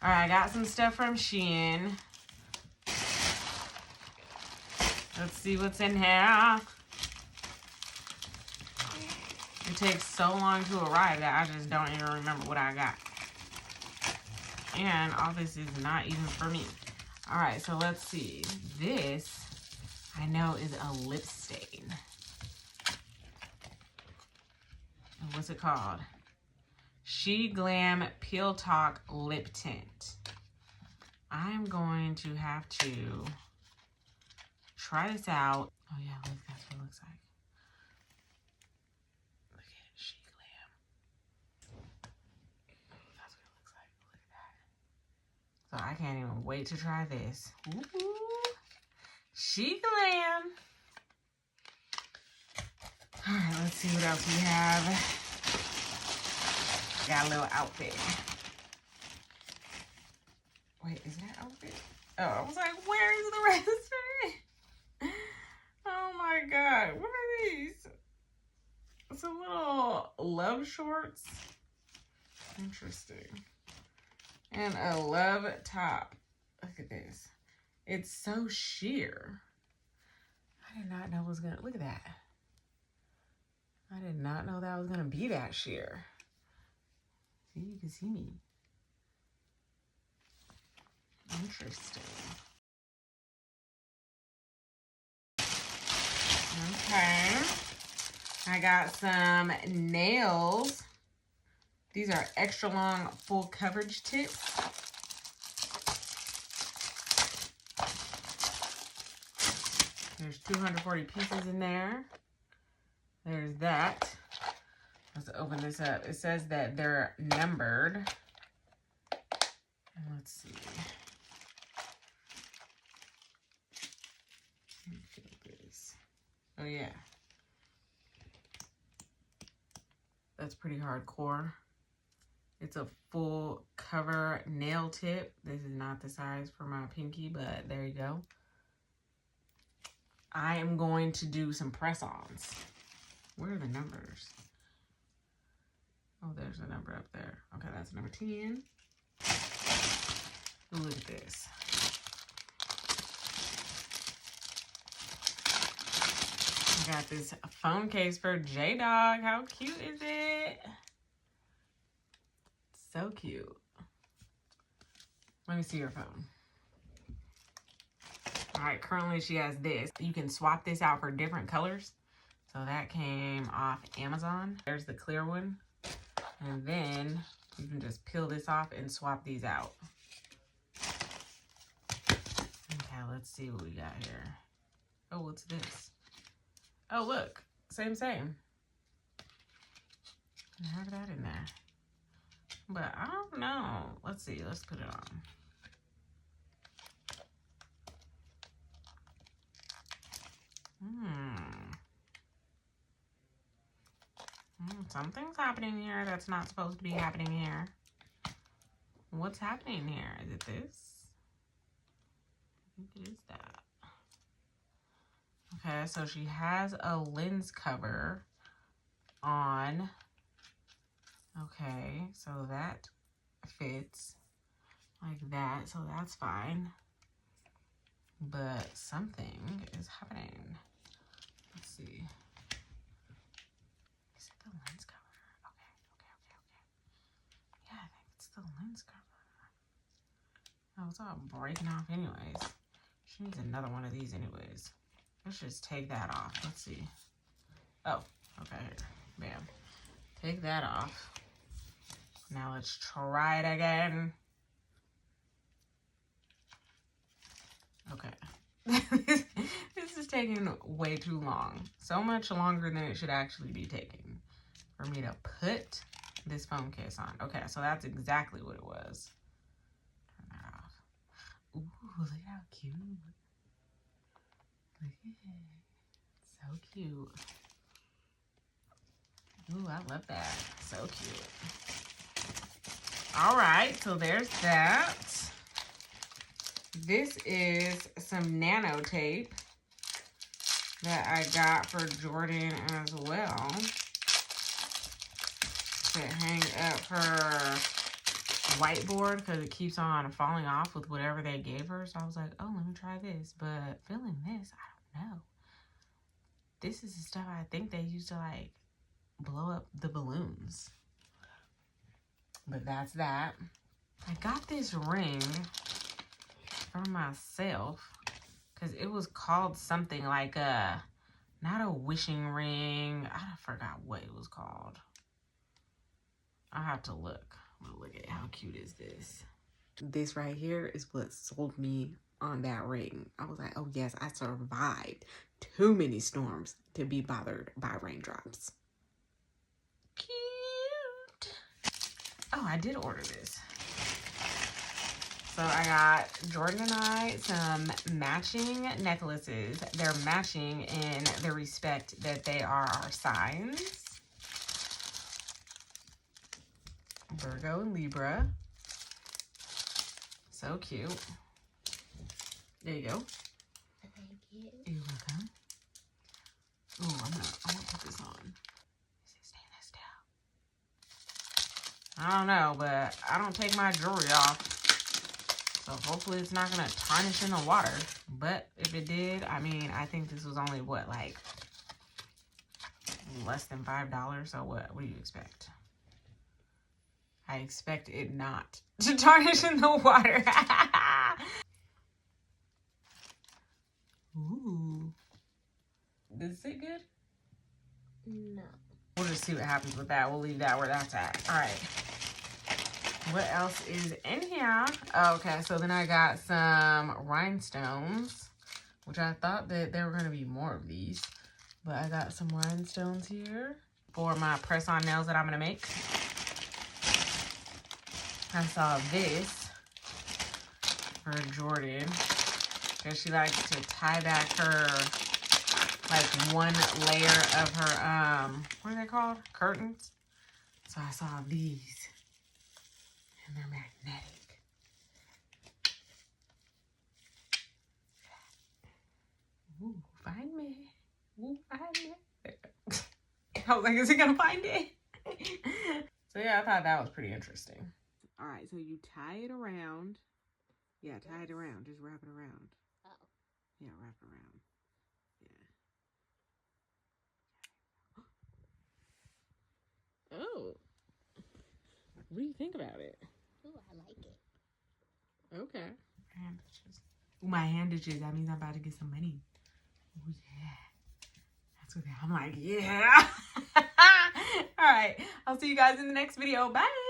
All right, I got some stuff from Shein. Let's see what's in here. It takes so long to arrive that I just don't even remember what I got. And all this is not even for me. All right, so let's see. This, I know, is a lip stain. What's it called? She Glam Peel Talk Lip Tint. I'm going to have to try this out. Oh yeah, look, that's what it looks like. Look at She Glam. That's what it looks like. Look at that. So I can't even wait to try this. Ooh, She Glam. All right, let's see what else we have. Got a little outfit. Wait, is that outfit? Oh, I was like, where is the rest of it? Oh my God, what are these? Some little love shorts. Interesting. And a love top. Look at this. It's so sheer. I did not know it was gonna, look at that. I did not know that was gonna be that sheer. See, you can see me. Interesting. Okay. I got some nails. These are extra long full coverage tips. There's 240 pieces in there. There's that. Let's open this up. It says that they're numbered. And let's see. Let me feel this. Oh yeah. That's pretty hardcore. It's a full cover nail tip. This is not the size for my pinky, but there you go. I am going to do some press-ons. Where are the numbers? Oh, there's a number up there. Okay, that's number 10. Ooh, look at this. I got this phone case for J-Dog. How cute is it? So cute. Let me see your phone. All right, currently she has this. You can swap this out for different colors. So that came off Amazon. There's the clear one. And then you can just peel this off and swap these out. Okay, let's see what we got here. Oh, what's this? Oh, look. Same. I have that in there. But I don't know. Let's see. Let's put it on. Something's happening here that's not supposed to be happening here. What's happening here? Is it this? I think it is that. Okay, so she has a lens cover on. Okay, so that fits like that, so that's fine. But something is happening. Let's see. Is it the lens cover? Okay. Yeah, I think it's the lens cover. Oh, it's all breaking off anyways. She needs another one of these anyways. Let's just take that off. Let's see. Oh, okay. Bam. Take that off. Now let's try it again. Okay. This is taking way too long. So much longer than it should actually be taking for me to put this phone case on. Okay, so that's exactly what it was. Turn that off. Ooh, look how cute. Look at it. So cute. Ooh, I love that. So cute. All right, so there's that. This is some nano tape that I got for Jordan as well to hang up her whiteboard because it keeps on falling off with whatever they gave her. So I was like, oh, let me try this. But feeling this, I don't know. This is the stuff I think they used to like blow up the balloons. But that's that. I got this ring for myself because it was called something like not a wishing ring. I forgot what it was called. I have to look. I'm gonna look at how cute is this. This right here is what sold me on that ring. I was like, oh yes, I survived too many storms to be bothered by raindrops. Cute. Oh, I did order this. So I got Jordan and I some matching necklaces. They're matching in the respect that they are our signs. Virgo and Libra. So cute. There you go. Thank you. You're welcome. Oh, I want to put this on. Is it staying that still? I don't know, but I don't take my jewelry off. So hopefully it's not going to tarnish in the water. But if it did, I mean, I think this was only, what, like less than $5. So what do you expect? I expect it not to tarnish in the water. Ooh. Does it sit good? No. We'll just see what happens with that. We'll leave that where that's at. All right. What else is in here? Oh, okay, so then I got some rhinestones, which I thought that there were going to be more of these. But I got some rhinestones here for my press-on nails that I'm going to make. I saw this for Jordan because she likes to tie back her, like, one layer of her, what are they called? Curtains. So I saw these. And they're magnetic. Ooh, find me. Ooh, find me. I was like, is he gonna find it? So yeah, I thought that was pretty interesting. All right, so you tie it around. Yeah, tie it around. Just wrap it around. Oh. Yeah, wrap it around. Yeah. Oh. What do you think about it? Ooh, I like it. Okay. Hand itches. Ooh, my hand itches. That means I'm about to get some money. Oh, yeah. That's what I'm like, yeah. All right. I'll see you guys in the next video. Bye.